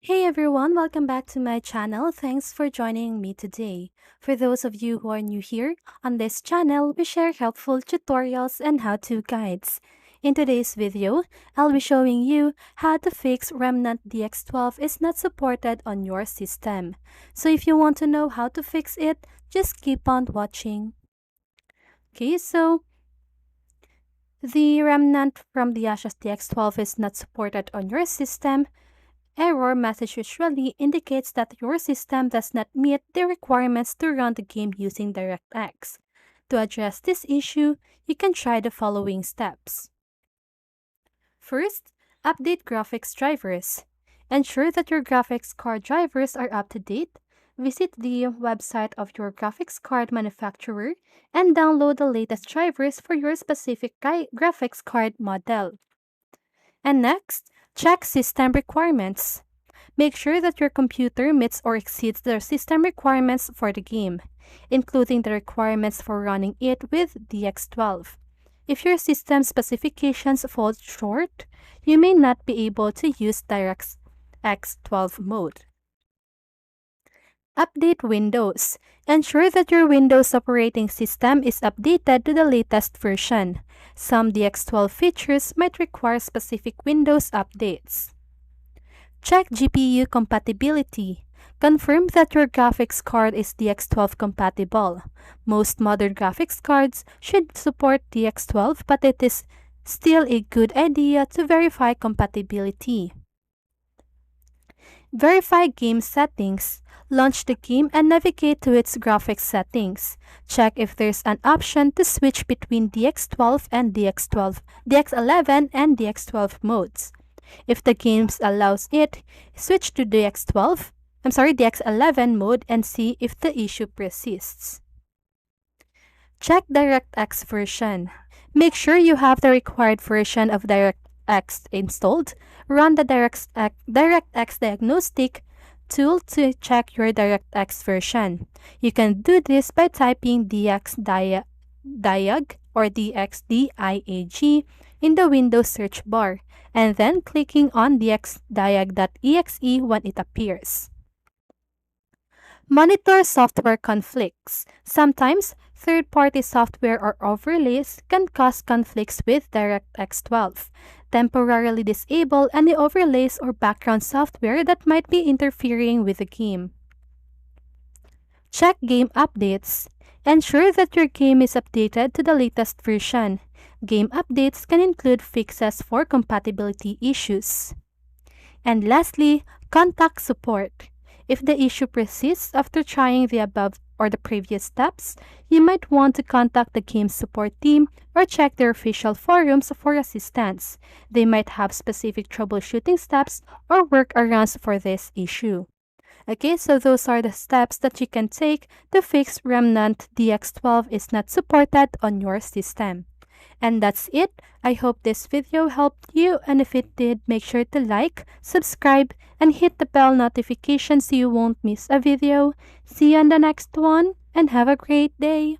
Hey everyone, welcome back to my channel. Thanks for joining me today. For those of you who are new here, on this channel, we share helpful tutorials and how-to guides. In today's video, I'll be showing you how to fix Remnant DX12 is not supported on your system. So if you want to know how to fix it, just keep on watching. Okay, so the Remnant from the Ashes DX12 is not supported on your system. Error message usually indicates that your system does not meet the requirements to run the game using DirectX. To address this issue, you can try the following steps. First, update graphics drivers. Ensure that your graphics card drivers are up to date. Visit the website of your graphics card manufacturer and download the latest drivers for your specific graphics card model. And next, check system requirements. Make sure that your computer meets or exceeds the system requirements for the game, including the requirements for running it with DX12. If your system specifications fall short, you may not be able to use DirectX 12 mode. Update Windows. Ensure that your Windows operating system is updated to the latest version. Some DX12 features might require specific Windows updates. Check GPU compatibility. Confirm that your graphics card is DX12 compatible. Most modern graphics cards should support DX12, but it is still a good idea to verify compatibility. Verify game settings. Launch the game and navigate to its graphics settings. Check if there's an option to switch between DX12 and DX11 and DX12 modes. If the game allows it, switch to DX11 mode and see if the issue persists. Check DirectX version. Make sure you have the required version of DirectX installed. Run the DirectX diagnostic tool to check your DirectX version. You can do this by typing DXDiag or DXDiag in the Windows search bar and then clicking on dxdiag.exe when it appears. Monitor software conflicts. Sometimes, third-party software or overlays can cause conflicts with DirectX 12. Temporarily disable any overlays or background software that might be interfering with the game. Check game updates. Ensure that your game is updated to the latest version. Game updates can include fixes for compatibility issues. And lastly, contact support. If the issue persists after trying the above or the previous steps, you might want to contact the game's support team or check their official forums for assistance. They might have specific troubleshooting steps or workarounds for this issue. Okay, so those are the steps that you can take to fix Remnant DX12 is not supported on your system. And that's it. I hope this video helped you, and if it did, make sure to like, subscribe, and hit the bell notification so you won't miss a video. See you on the next one, and have a great day!